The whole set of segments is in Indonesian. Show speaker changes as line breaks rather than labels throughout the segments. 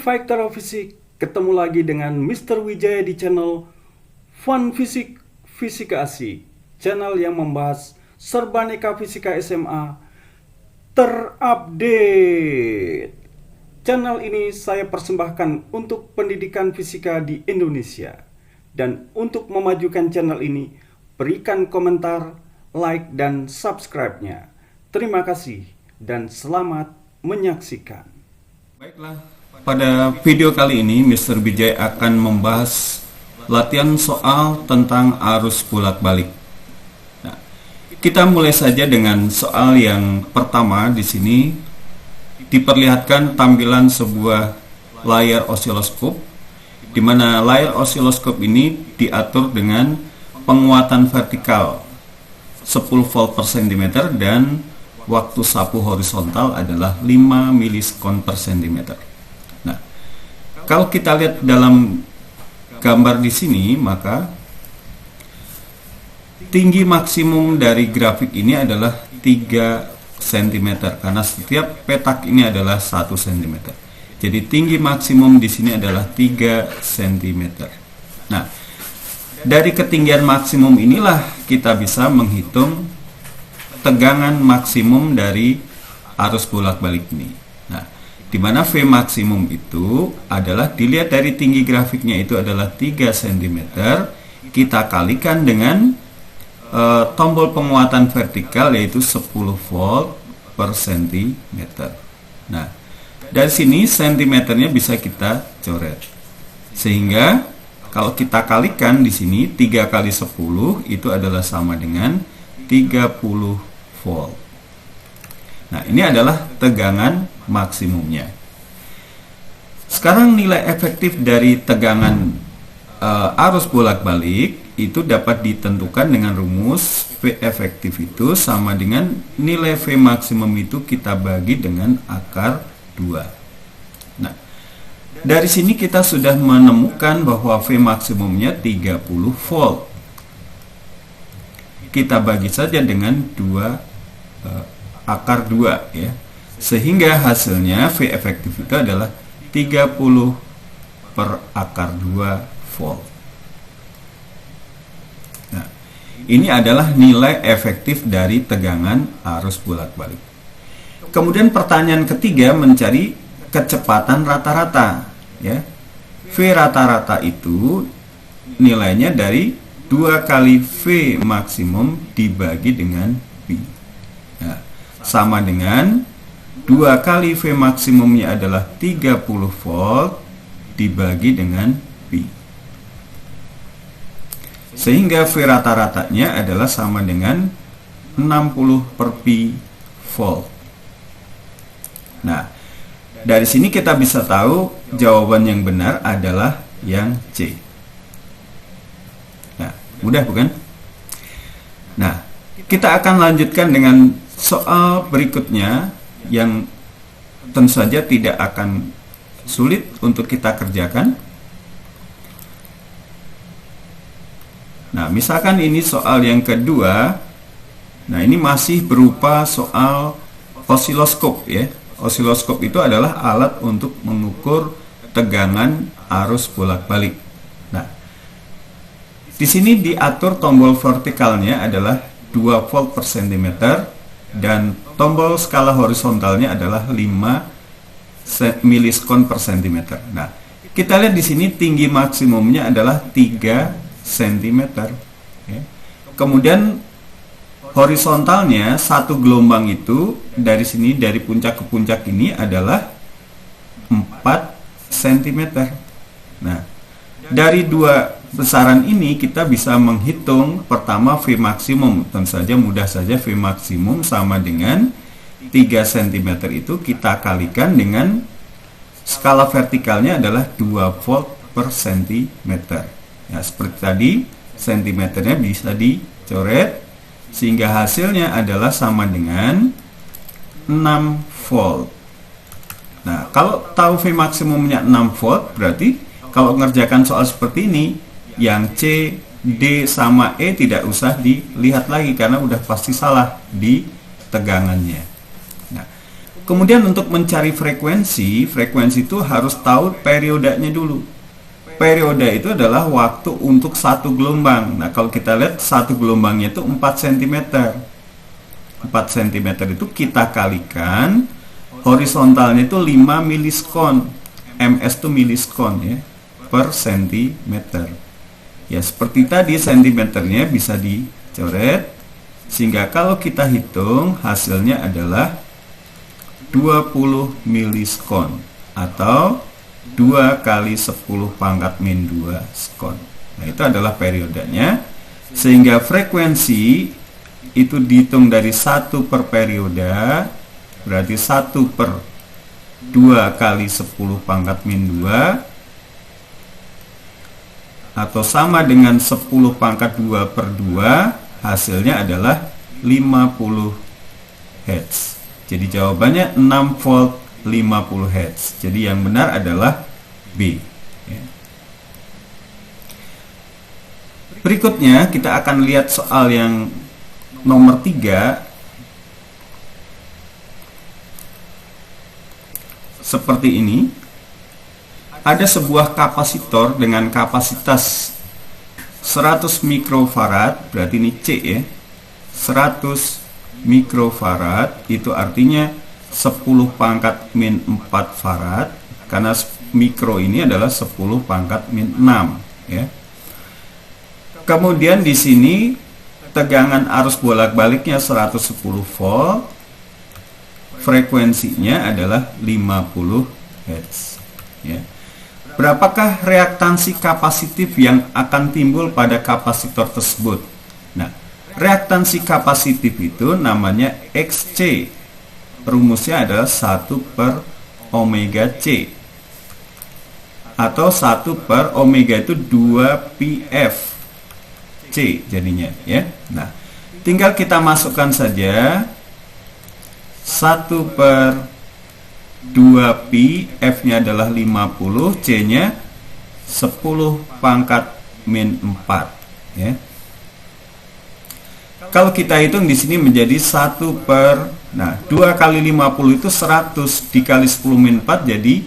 Fighter Fisik, ketemu lagi dengan Mr. Wijaya di channel Fun Fisik Fisika Asik, channel yang membahas serbaneka fisika SMA terupdate. Channel ini saya persembahkan untuk pendidikan fisika di Indonesia. Dan untuk memajukan channel ini, berikan komentar, like, dan subscribe-nya. Terima kasih dan selamat menyaksikan.
Baiklah, pada video kali ini Mr. Wijaya akan membahas latihan soal tentang arus bolak-balik. Nah, kita mulai saja dengan soal yang pertama. Di sini diperlihatkan tampilan sebuah layar osiloskop, di mana layar osiloskop ini diatur dengan penguatan vertikal 10 volt per cm dan waktu sapu horizontal adalah 5 milisekon per cm. Nah, kalau kita lihat dalam gambar di sini, maka tinggi maksimum dari grafik ini adalah 3 cm karena setiap petak ini adalah 1 cm. Jadi tinggi maksimum di sini adalah 3 cm. Nah, dari ketinggian maksimum inilah kita bisa menghitung tegangan maksimum dari arus bolak-balik ini. Nah, di mana V maksimum itu adalah dilihat dari tinggi grafiknya itu adalah 3 cm, kita kalikan dengan tombol penguatan vertikal yaitu 10 volt per cm. Nah, dari sini sentimeternya bisa kita coret. Sehingga kalau kita kalikan di sini 3 kali 10 itu adalah sama dengan 30 volt. Nah, ini adalah tegangan maksimumnya. Sekarang nilai efektif dari tegangan arus bolak-balik itu dapat ditentukan dengan rumus V efektif itu sama dengan nilai V maksimum itu kita bagi dengan akar 2. Nah, dari sini kita sudah menemukan bahwa V maksimumnya 30 volt. Kita bagi saja dengan 2 akar 2 ya. Sehingga hasilnya V efektif itu adalah 30 per akar 2 volt. Nah, ini adalah nilai efektif dari tegangan arus bolak-balik. Kemudian pertanyaan ketiga mencari kecepatan rata-rata ya. V rata-rata itu nilainya dari 2 kali V maksimum dibagi dengan pi. Nah, sama dengan 2 kali V maksimumnya adalah 30 volt dibagi dengan pi. Sehingga V rata-ratanya adalah sama dengan 60 per pi volt. Nah, dari sini kita bisa tahu jawaban yang benar adalah yang C. Nah, mudah bukan? Nah, kita akan lanjutkan dengan soal berikutnya yang tentu saja tidak akan sulit untuk kita kerjakan. Nah, misalkan ini soal yang kedua. Nah, ini masih berupa soal osiloskop ya. Osiloskop itu adalah alat untuk mengukur tegangan arus bolak-balik. Nah, di sini diatur tombol vertikalnya adalah 2 volt per cm dan tombol skala horizontalnya adalah 5 milisekon per cm. Nah, kita lihat di sini tinggi maksimumnya adalah 3 cm. Ya. Kemudian horizontalnya satu gelombang itu dari sini dari puncak ke puncak ini adalah 4 cm. Nah, dari dua besaran ini kita bisa menghitung pertama V maksimum. Tentu saja mudah saja V maksimum sama dengan 3 cm itu kita kalikan dengan skala vertikalnya adalah 2 volt per cm. Ya, seperti tadi sentimeternya bisa dicoret sehingga hasilnya adalah sama dengan 6 volt. Nah, kalau tahu V maksimumnya 6 volt berarti kalau mengerjakan soal seperti ini yang C, D, sama E tidak usah dilihat lagi karena udah pasti salah di tegangannya. Nah, Kemudian untuk mencari frekuensi itu harus tahu periodenya dulu. Periode itu adalah waktu untuk satu gelombang. Nah, kalau kita lihat satu gelombangnya itu 4 cm. 4 cm itu kita kalikan horizontalnya itu 5 miliskon. ms itu miliskon ya, per cm. Ya, seperti tadi sentimeternya bisa dicoret, sehingga kalau kita hitung hasilnya adalah 20 miliskon atau 2 kali 10 pangkat min 2 skon. Nah, itu adalah periodenya. Sehingga frekuensi itu dihitung dari 1 per periode, berarti 1 per 2 kali 10 pangkat min 2, atau sama dengan 10 pangkat 2 per 2, hasilnya adalah 50 Hz. Jadi jawabannya 6 volt 50 Hz. Jadi yang benar adalah B. Berikutnya kita akan lihat soal yang nomor 3. Seperti ini. Ada sebuah kapasitor dengan kapasitas 100 mikrofarad, berarti ini C ya. 100 mikrofarad itu artinya 10 pangkat min 4 farad, karena mikro ini adalah 10 pangkat min 6 ya. Kemudian di sini tegangan arus bolak-baliknya 110 volt, frekuensinya adalah 50 Hz ya. Berapakah reaktansi kapasitif yang akan timbul pada kapasitor tersebut? Nah, reaktansi kapasitif itu namanya XC. Rumusnya adalah 1 per omega C. Atau 1 per omega itu 2 PF C jadinya ya. Nah, tinggal kita masukkan saja 1 per 2pi, F-nya adalah 50, C-nya 10 pangkat min 4 ya. Kalau kita hitung di sini menjadi 1 per, nah 2 kali 50 itu 100 dikali 10 min 4 jadi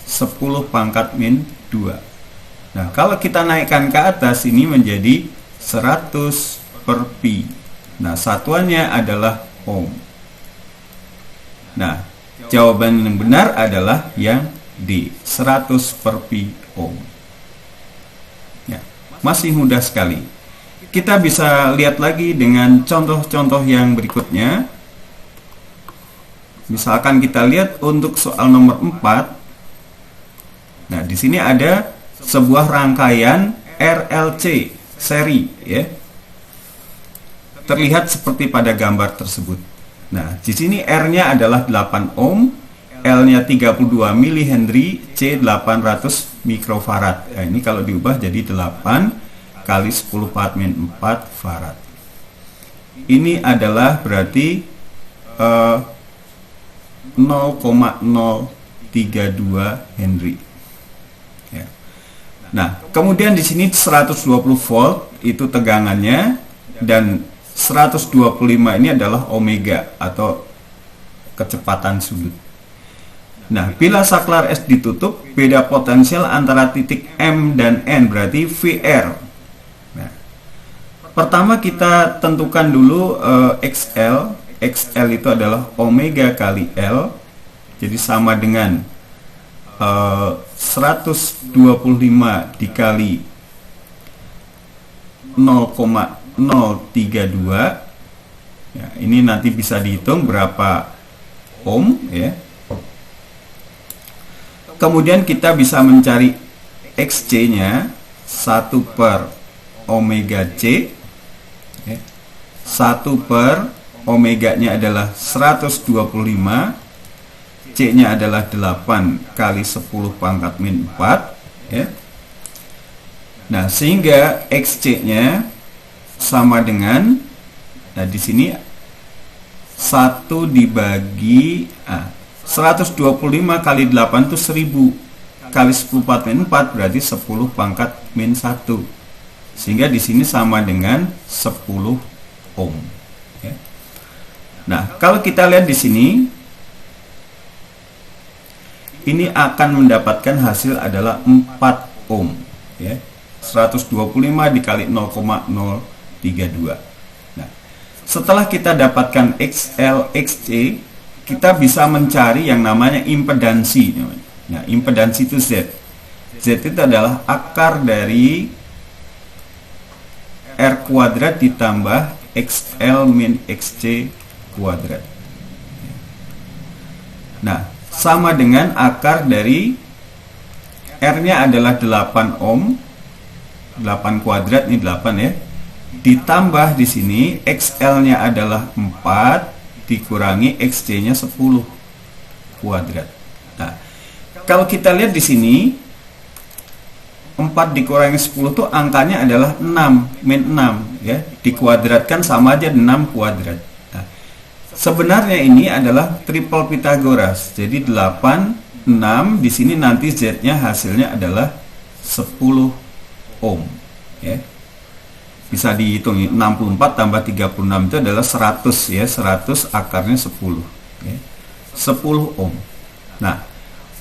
10 pangkat min 2. Nah, kalau kita naikkan ke atas ini menjadi 100 per pi. Nah, satuannya adalah ohm. Nah, jawaban yang benar adalah yang D, 100 per pi ohm. Ya, masih mudah sekali. Kita bisa lihat lagi dengan contoh-contoh yang berikutnya. Misalkan kita lihat untuk soal nomor 4. Nah, di sini ada sebuah rangkaian RLC seri ya. Terlihat seperti pada gambar tersebut. Nah, di sini R-nya adalah 8 ohm, L-nya 32 milihenry, C 800 mikrofarad. Nah, ini kalau diubah jadi 8 kali 10 pangkat min 4 farad. Ini adalah berarti 0,032 Henry. Ya. Nah, kemudian di sini 120 volt itu tegangannya, dan 125 ini adalah omega atau kecepatan sudut. Nah, bila saklar S ditutup, beda potensial antara titik M dan N berarti VR. Nah, pertama kita tentukan dulu XL. XL itu adalah omega kali L. Jadi sama dengan 125 dikali 0,032 ya, ini nanti bisa dihitung berapa ohm ya. Kemudian kita bisa mencari XC nya 1 per omega C ya. 1 per omega nya adalah 125, C nya adalah 8 kali 10 pangkat min 4 ya. Nah, sehingga XC nya sama dengan, nah di sini 1 dibagi 125 kali 8 itu 1000 kali 10 pangkat min 4 berarti 10 pangkat min 1, sehingga di sini sama dengan 10 ohm ya. Nah, kalau kita lihat di sini ini akan mendapatkan hasil adalah 4 ohm ya. 125 dikali 0,032. Nah, setelah kita dapatkan XL, XC, kita bisa mencari yang namanya impedansi. Nah, impedansi itu Z. Z itu adalah akar dari R kuadrat ditambah XL min XC kuadrat. Nah, sama dengan akar dari R-nya adalah 8 ohm, 8 kuadrat ini 8 ya. Ditambah di sini XL-nya adalah 4 dikurangi XC-nya 10 kuadrat. Nah, kalau kita lihat di sini 4 dikurangi 10 itu angkanya adalah 6 min 6 ya. Dikuadratkan sama aja 6 kuadrat. Sebenarnya ini adalah triple Pythagoras. Jadi 8, 6, di sini nanti Z-nya hasilnya adalah 10 ohm. Ya. Bisa dihitung 64 tambah 36 itu adalah 100 ya. 100 akarnya 10. Ya. 10 ohm. Nah,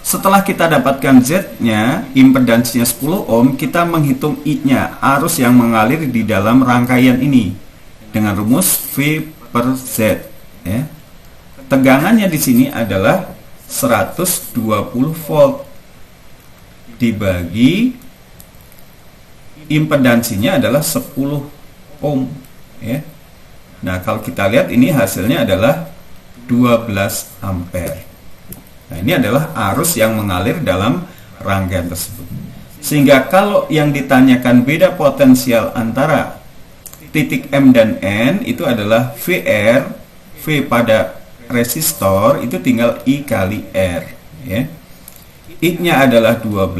setelah kita dapatkan Z-nya, impedansinya 10 ohm, kita menghitung I-nya, arus yang mengalir di dalam rangkaian ini dengan rumus V per Z. Ya. Tegangannya di sini adalah 120 volt dibagi impedansinya adalah 10 ohm ya. Nah, kalau kita lihat ini hasilnya adalah 12 ampere. Nah, ini adalah arus yang mengalir dalam rangkaian tersebut. Sehingga kalau yang ditanyakan beda potensial antara titik M dan N itu adalah VR, V pada resistor itu tinggal I kali R ya. I-nya adalah 12,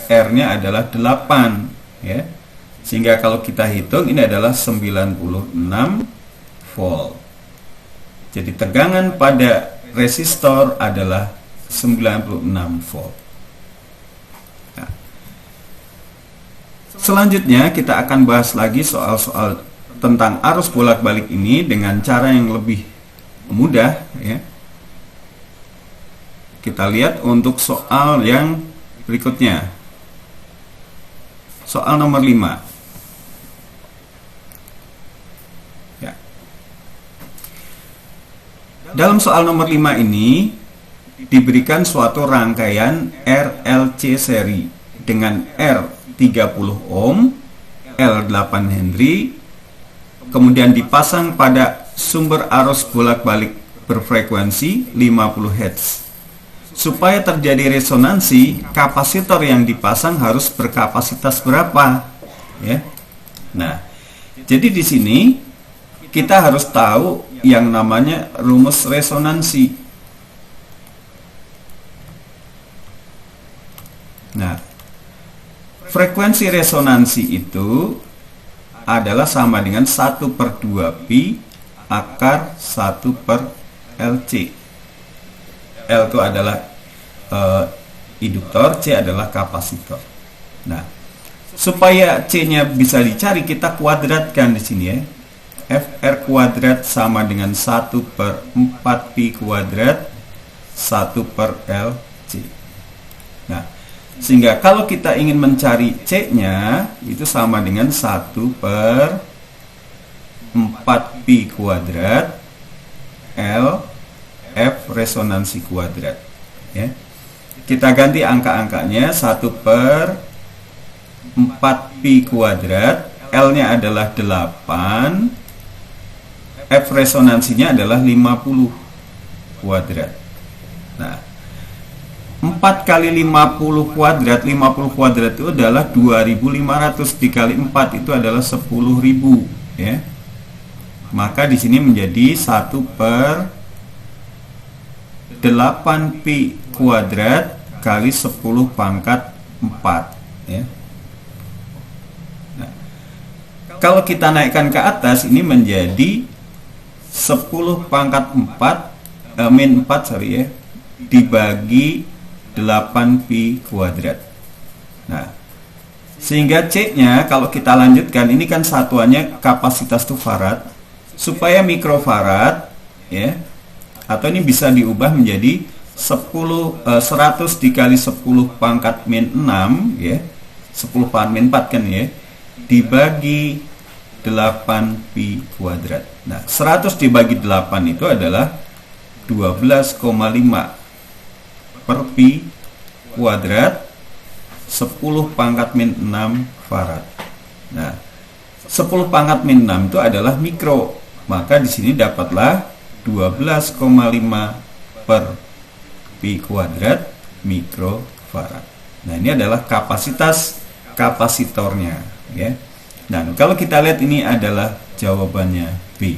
R-nya adalah 8 ya. Sehingga kalau kita hitung ini adalah 96 volt. Jadi tegangan pada resistor adalah 96 volt. Nah, selanjutnya kita akan bahas lagi soal-soal tentang arus bolak-balik ini dengan cara yang lebih mudah ya. Kita lihat untuk soal yang berikutnya. Soal nomor 5. Ya. Dalam soal nomor 5 ini diberikan suatu rangkaian RLC seri dengan R 30 ohm, L 8 Henry, kemudian dipasang pada sumber arus bolak-balik berfrekuensi 50 Hz. Supaya terjadi resonansi, kapasitor yang dipasang harus berkapasitas berapa? Ya. Nah, jadi di sini kita harus tahu yang namanya rumus resonansi. Nah, frekuensi resonansi itu adalah sama dengan 1/2 pi akar 1/LC. L itu adalah induktor, C adalah kapasitor. Nah, supaya C-nya bisa dicari, kita kuadratkan di sini ya. FR kuadrat sama dengan 1/4 pi kuadrat 1/LC. Nah, sehingga kalau kita ingin mencari C-nya itu sama dengan 1/4 pi kuadrat L F resonansi kuadrat ya. Kita ganti angka-angkanya, 1/4 pi kuadrat, L-nya adalah 8, F resonansinya adalah 50 kuadrat. Nah, 4 kali 50 kuadrat, 50 kuadrat itu adalah 2500 dikali 4 itu adalah 10.000 ya. Maka di sini menjadi 1/8 pi kuadrat kali 10 pangkat 4 ya. Nah, kalau kita naikkan ke atas ini menjadi 10 pangkat 4 min 4 sorry ya, dibagi 8 pi kuadrat. Nah, sehingga C-nya kalau kita lanjutkan, ini kan satuannya kapasitas itu farad, supaya mikrofarad ya, atau ini bisa diubah menjadi 100 dikali 10 pangkat min 6 ya, 10 pangkat min 4 kan ya, dibagi 8 pi kuadrat. Nah, 100 dibagi 8 itu adalah 12,5 per pi kuadrat 10 pangkat min 6 farad. Nah, 10 pangkat min 6 itu adalah mikro. Maka di sini dapatlah 12,5 per pi kuadrat mikrofarad. Nah, ini adalah kapasitas kapasitornya ya. Dan kalau kita lihat ini adalah jawabannya B.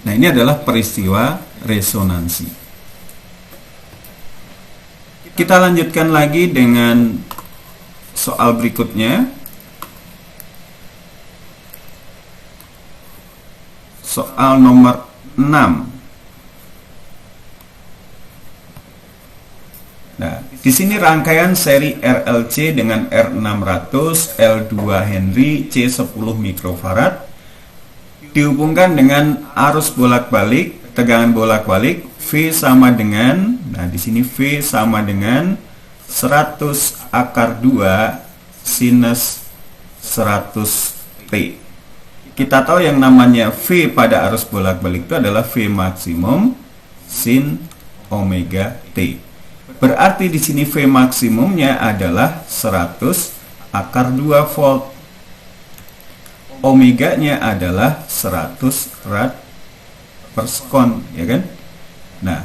Nah, ini adalah peristiwa resonansi. Kita lanjutkan lagi dengan soal berikutnya. Soal nomor 6. Nah, di sini rangkaian seri RLC dengan R600, L2 Henry, C10 mikrofarad dihubungkan dengan arus bolak-balik, tegangan bolak-balik, V sama dengan, nah di sini V sama dengan 100 akar 2 sinus 100 T. Kita tahu yang namanya V pada arus bolak-balik itu adalah V maksimum sin omega T. Berarti di sini V maksimumnya adalah 100 akar 2 volt. Omeganya adalah 100 rad per sekon, ya kan? Nah,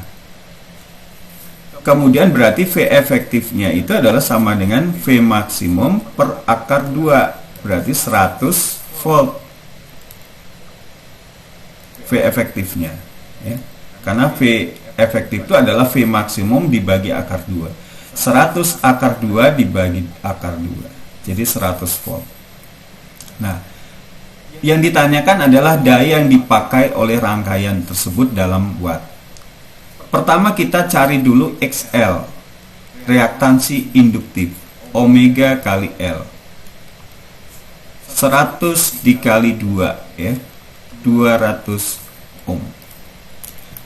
kemudian berarti V efektifnya itu adalah sama dengan V maksimum per akar 2, berarti 100 volt. V efektifnya ya. Karena V efektif itu adalah V maksimum dibagi akar 2. 100 akar 2 dibagi akar 2. Jadi 100 volt. Nah, yang ditanyakan adalah daya yang dipakai oleh rangkaian tersebut dalam watt. Pertama kita cari dulu XL, reaktansi induktif, omega kali L. 100 dikali 2 ya, 200 ohm.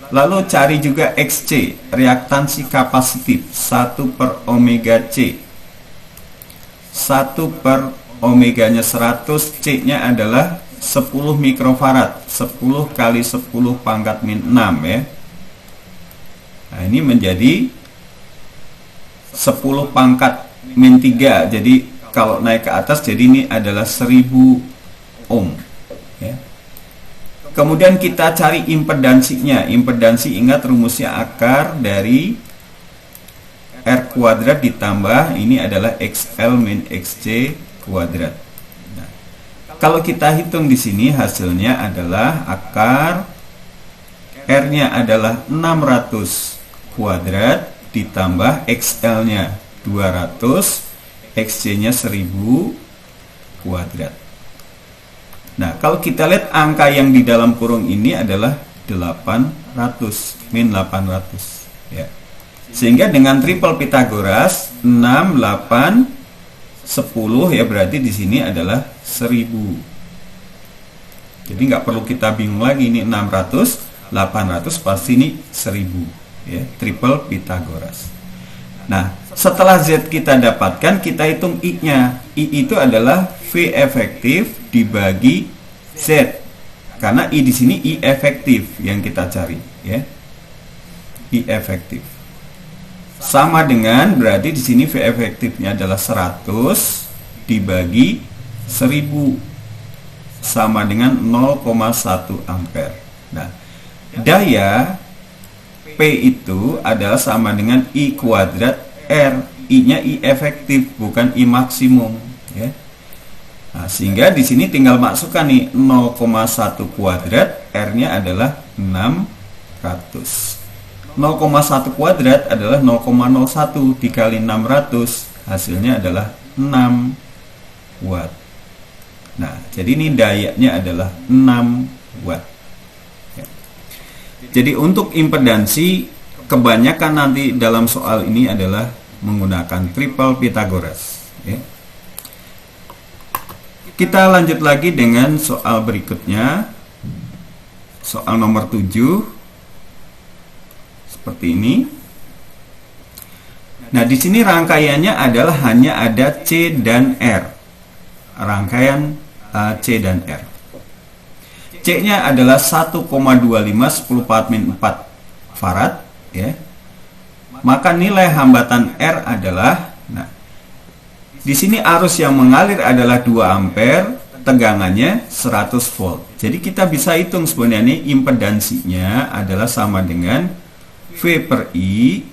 Lalu cari juga XC, reaktansi kapasitif, 1 per omega C. 1 per omeganya 100, C-nya adalah 10 mikrofarad, 10 kali 10 pangkat min 6 ya. Nah, ini menjadi 10 pangkat min 3. Jadi kalau naik ke atas, jadi ini adalah 1000 ohm ya. Kemudian kita cari impedansinya. Impedansi, ingat rumusnya akar dari R kuadrat ditambah ini adalah XL min XC kuadrat. Nah, kalau kita hitung di sini hasilnya adalah akar R-nya adalah 600 kuadrat ditambah XL-nya 200, XC-nya 1000 kuadrat. Nah, kalau kita lihat angka yang di dalam kurung ini adalah 800, min 800 ya. Sehingga dengan triple Pythagoras 6, 8, 10 ya, berarti di sini adalah 1000. Jadi nggak perlu kita bingung lagi, ini 600, 800 pasti ini 1000 ya, triple Pythagoras. Nah, setelah Z kita dapatkan, kita hitung I-nya. I itu adalah V efektif dibagi Z. Karena I di sini I efektif yang kita cari ya. I efektif. Sama dengan berarti di sini V efektifnya adalah 100 dibagi 1000 sama dengan 0,1 ampere. Nah, daya P itu adalah sama dengan I kuadrat R. I-nya I efektif, bukan I maksimum ya. Nah, sehingga di sini tinggal masukkan nih 0,1 kuadrat, R-nya adalah 600. 0,1 kuadrat adalah 0,01 dikali 600, hasilnya adalah 6 watt. Nah, jadi ini dayanya adalah 6 watt. Jadi untuk impedansi kebanyakan nanti dalam soal ini adalah menggunakan triple Pythagoras ya. Kita lanjut lagi dengan soal berikutnya. Soal nomor 7. seperti ini. Nah, di sini rangkaiannya adalah hanya ada C dan R. Rangkaian C dan R. C-nya adalah 1,25 10 4 farad, ya. Maka nilai hambatan R adalah, nah, di sini arus yang mengalir adalah 2 ampere, tegangannya 100 volt. Jadi kita bisa hitung sebenarnya impedansinya adalah sama dengan V per I,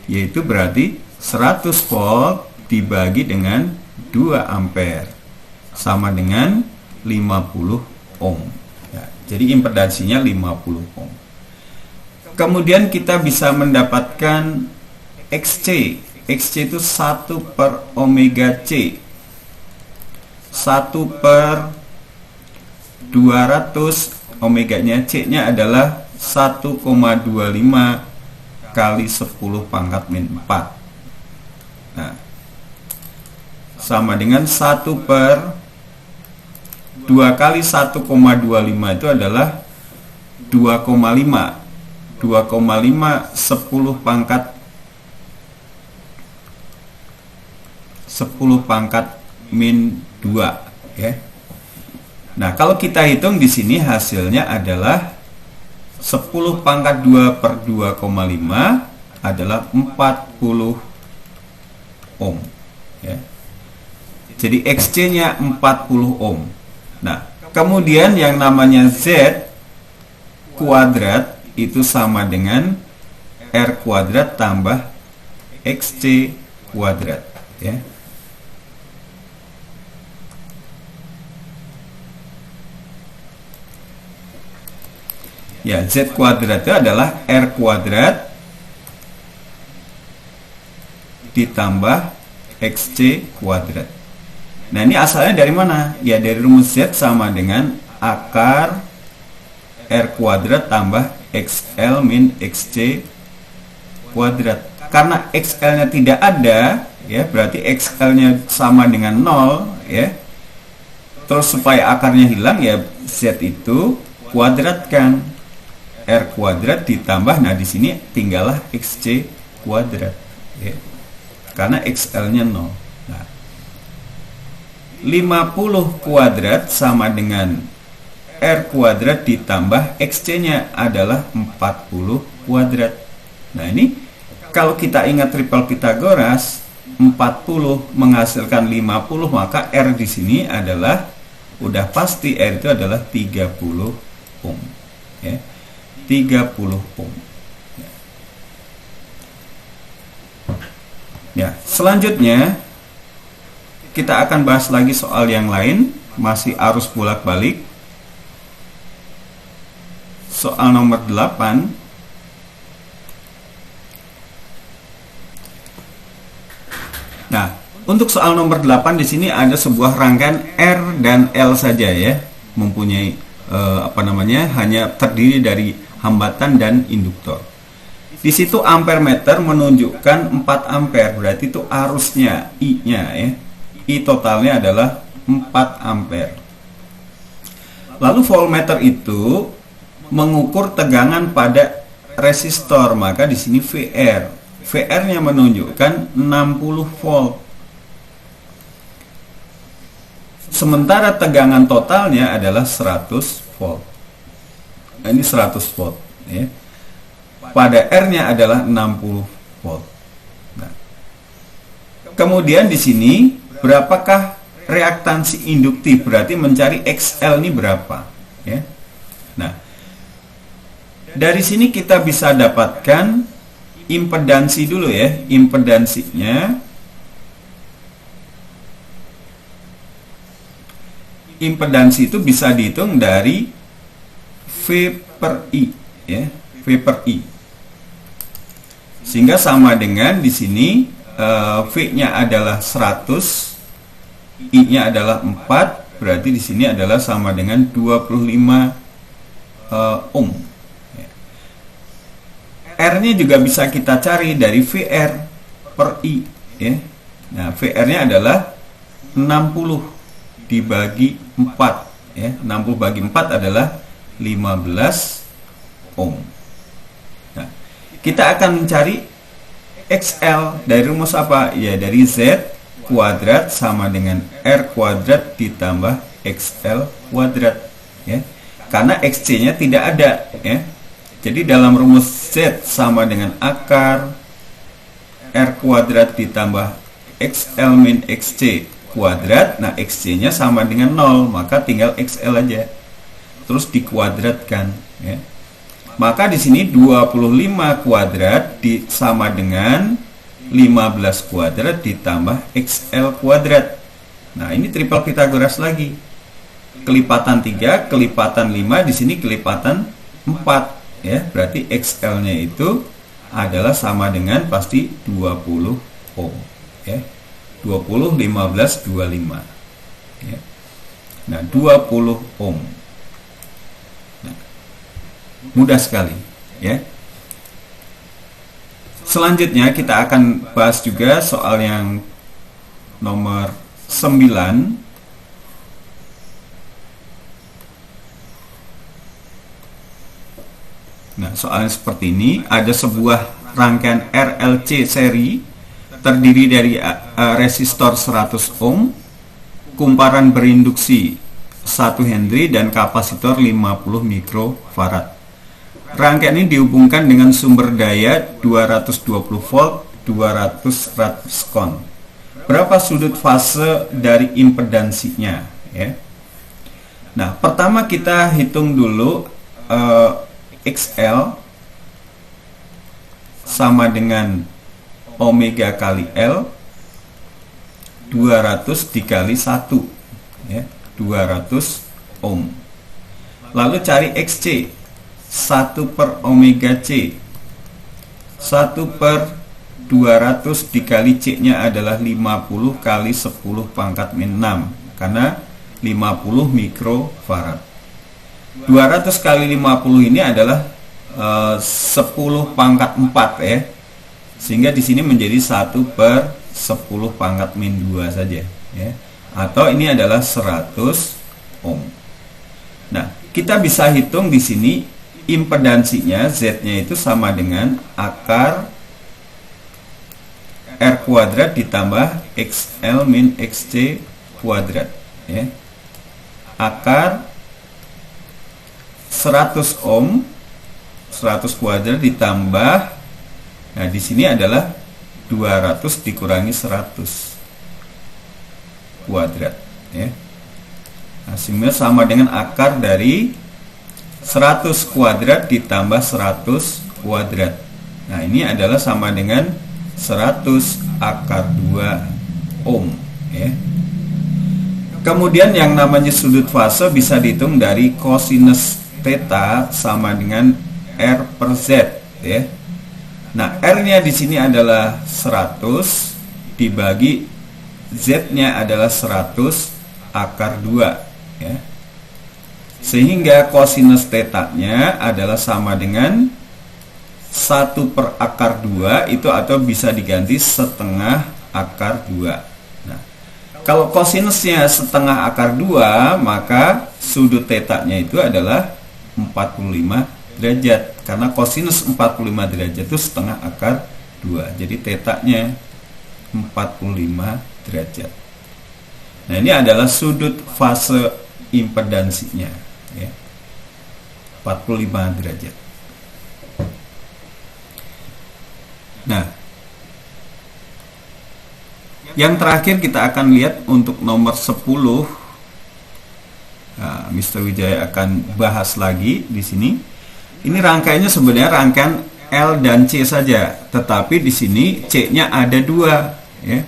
yaitu berarti 100 volt dibagi dengan 2 ampere sama dengan 50 ohm. Ya, jadi impedansinya 50 ohm. Kemudian kita bisa mendapatkan XC. XC itu 1 per omega C. 1 per 200, omeganya C-nya adalah 1,25 kali 10 pangkat min 4. Nah, sama dengan 1 per 2 kali 1,25 itu adalah 2,5. 2,5 10 pangkat min 2, ya. Nah, kalau kita hitung di sini hasilnya adalah 10 pangkat 2 per 2,5 adalah 40 ohm, ya. Jadi XC-nya 40 ohm. Nah, kemudian yang namanya Z kuadrat itu sama dengan R kuadrat tambah XC kuadrat, ya. Ya, Z kuadrat itu adalah R kuadrat ditambah XC kuadrat. Nah, ini asalnya dari mana? Ya, dari rumus Z sama dengan akar R kuadrat tambah XL min XC kuadrat. Karena XL-nya tidak ada, ya, berarti XL-nya sama dengan 0, ya. Terus supaya akarnya hilang, ya Z itu kuadratkan. R kuadrat ditambah, nah di sini tinggallah XC kuadrat, ya. Karena XL-nya 0. Nah, 50 kuadrat sama dengan R kuadrat ditambah XC-nya adalah 40 kuadrat. Nah, ini kalau kita ingat triple Pythagoras, 40 menghasilkan 50, maka R di sini adalah udah pasti R itu adalah 30 ohm, ya. 30 ohm. Ya, selanjutnya kita akan bahas lagi soal yang lain, masih arus bolak-balik. Soal nomor 8. Nah, untuk soal nomor 8 di sini ada sebuah rangkaian R dan L saja, ya, mempunyai hanya terdiri dari hambatan dan induktor. Di situ ampere meter menunjukkan 4 ampere, berarti itu arusnya I-nya, ya. I totalnya adalah 4 ampere. Lalu voltmeter itu mengukur tegangan pada resistor, maka di sini VR. VR-nya menunjukkan 60 volt. Sementara tegangan totalnya adalah 100 volt. Ini 100 volt, ya. Pada R-nya adalah 60 volt. Nah, kemudian di sini berapakah reaktansi induktif? Berarti mencari XL ini berapa, ya. Nah, dari sini kita bisa dapatkan impedansi dulu, ya. Impedansi itu bisa dihitung dari V per I, ya. V per I. Sehingga sama dengan di sini V-nya adalah 100, I-nya adalah 4, berarti di sini adalah sama dengan 25 ohm. R-nya juga bisa kita cari dari VR per I, ya. Nah, VR-nya adalah 60 dibagi 4, ya. 60 bagi 4 adalah 15 ohm. Nah, kita akan mencari XL dari rumus apa? Ya, dari Z kuadrat sama dengan R kuadrat ditambah XL kuadrat, ya. Karena XC-nya tidak ada, ya. Jadi dalam rumus Z sama dengan akar R kuadrat ditambah XL min XC kuadrat. Nah, XC-nya sama dengan 0, maka tinggal XL aja. Terus dikuadratkan, ya. Maka di sini 25 kuadrat sama dengan 15 kuadrat ditambah XL kuadrat. Nah, ini triple Pythagoras lagi. Kelipatan 3, kelipatan 5, di sini kelipatan 4, ya. Berarti XL-nya itu adalah sama dengan pasti 20 ohm, ya. 20 15 25. Ya. Nah, 20 ohm. Mudah sekali, ya. Selanjutnya kita akan bahas juga soal yang nomor 9. Nah, soalnya seperti ini, ada sebuah rangkaian RLC seri terdiri dari resistor 100 ohm, kumparan berinduksi 1 Henry dan kapasitor 50 mikrofarad. Rangkaian ini dihubungkan dengan sumber daya 220 volt 200 kon. Berapa sudut fase dari impedansinya, ya? Nah, pertama kita hitung dulu XL sama dengan omega kali L 200 dikali 1, ya, 200 ohm. Lalu cari XC, 1 per omega C, 1 per 200 dikali C nya adalah 50 kali 10 pangkat min 6, karena 50 mikrofarad. 200 kali 50 ini adalah 10 pangkat 4, ya. Sehingga di sini menjadi 1 per 10 pangkat min 2 saja, ya. Atau ini adalah 100 ohm. Nah, kita bisa hitung di sini impedansinya, Z-nya itu sama dengan akar R kuadrat ditambah XL min XC kuadrat, ya. Akar 100 ohm 100 kuadrat ditambah, nah di sini adalah 200 dikurangi 100 kuadrat, ya. Nah, sehingga sama dengan akar dari 100 kuadrat ditambah 100 kuadrat. Nah, ini adalah sama dengan 100 akar 2 ohm, ya. Kemudian yang namanya sudut fase bisa dihitung dari kosinus theta sama dengan R per Z, ya. Nah, R-nya di sini adalah 100 dibagi Z-nya adalah 100 akar 2, ya. Sehingga kosinus theta-nya adalah sama dengan 1 per akar 2 itu, atau bisa diganti setengah akar 2. Nah, kalau kosinusnya setengah akar 2, maka sudut theta-nya itu adalah 45 derajat. Karena kosinus 45 derajat itu setengah akar 2. Jadi theta-nya 45 derajat. Nah, ini adalah sudut fase impedansinya, ya. 45 derajat. Nah, yang terakhir kita akan lihat untuk nomor 10. Nah, Mr. Wijaya akan bahas lagi di sini. Ini rangkaiannya sebenarnya rangkaian L dan C saja, tetapi di sini C-nya ada 2, ya.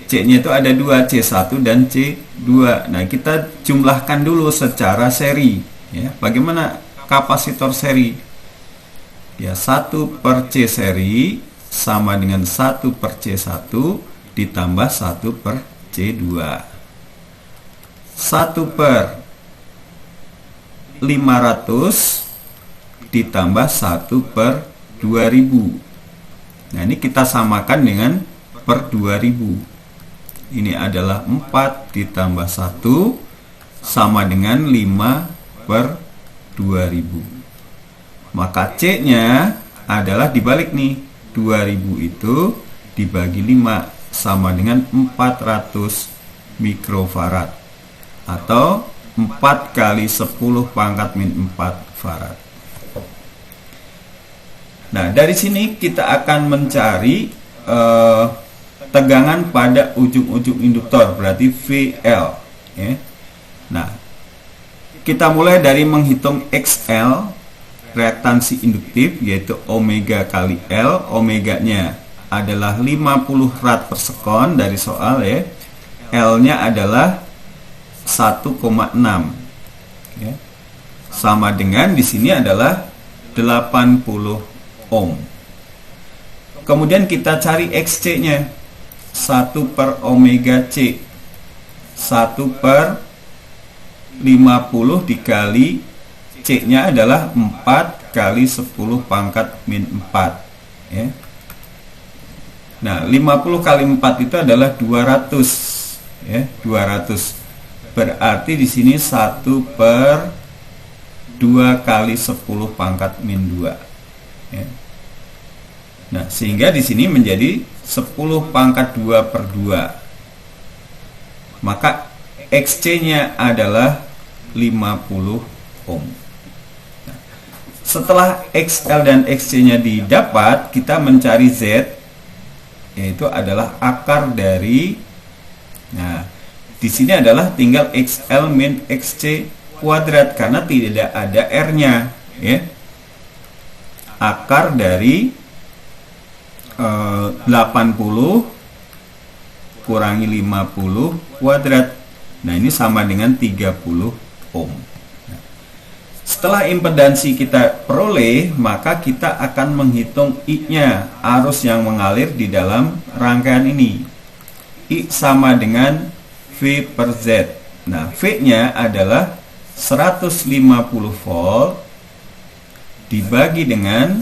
C-nya itu ada 2, C1 dan C2. Nah, kita jumlahkan dulu secara seri, ya. Bagaimana kapasitor seri? Ya, 1 per C seri sama dengan 1 per C1 ditambah 1 per C2. 1 per 500 ditambah 1 per 2000. Nah, ini kita samakan dengan per 2000. Ini adalah 4 ditambah 1 sama dengan 5 per 2000. Maka C-nya adalah dibalik nih. 2000 itu dibagi 5 sama dengan 400 mikrofarad atau 4 kali 10 pangkat min 4 farad. Nah, dari sini kita akan mencari tegangan pada ujung-ujung induktor, berarti VL ya. Nah, kita mulai dari menghitung XL, reaktansi induktif, yaitu omega kali L. Omeganya adalah 50 rad per sekon dari soal ya. L-nya adalah 1,6 ya. Sama dengan di sini adalah 80 ohm. Kemudian kita cari XC-nya. 1 per omega C. 1 per 50 dikali C-nya adalah 4 kali 10 pangkat min 4 ya. Nah, 50 kali 4 itu adalah 200 ya, 200. Berarti di sini 1 per 2 kali 10 pangkat min 2 ya. Nah, sehingga di sini menjadi 10 pangkat 2 per 2. Maka XC-nya adalah 50 ohm. Nah, setelah XL dan XC-nya didapat, kita mencari Z, yaitu adalah akar dari, nah, di sini adalah tinggal XL min XC kuadrat karena tidak ada R-nya ya. Akar dari 80 kurangi 50 kuadrat. Nah, ini sama dengan 30 ohm. Nah, setelah impedansi kita peroleh, maka kita akan menghitung I-nya, arus yang mengalir di dalam rangkaian ini. I sama dengan V per Z. Nah, V-nya adalah 150 volt dibagi dengan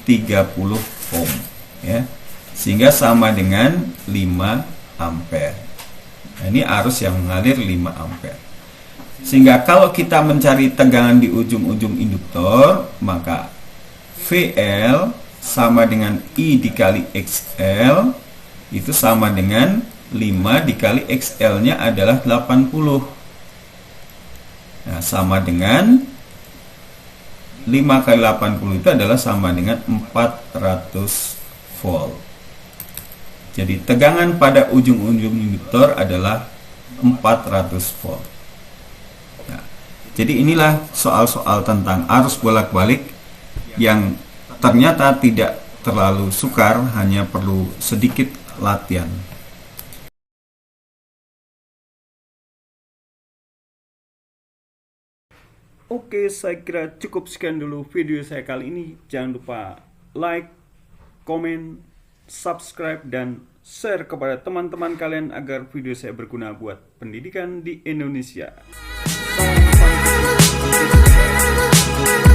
30 ohm ya, sehingga sama dengan 5 ampere. Nah, ini arus yang mengalir 5 ampere. Sehingga kalau kita mencari tegangan di ujung-ujung induktor, maka VL sama dengan I dikali XL itu sama dengan 5 dikali XL-nya adalah 80. Nah, sama dengan 5 kali 80 itu adalah sama dengan 400 volt. Jadi tegangan pada ujung-ujung induktor adalah 400 volt. Nah, jadi inilah soal-soal tentang arus bolak-balik yang ternyata tidak terlalu sukar, hanya perlu sedikit latihan.
Oke, saya kira cukup sekian dulu video saya kali ini. Jangan lupa like, komen, subscribe, dan share kepada teman-teman kalian agar video saya berguna buat pendidikan di Indonesia. Salam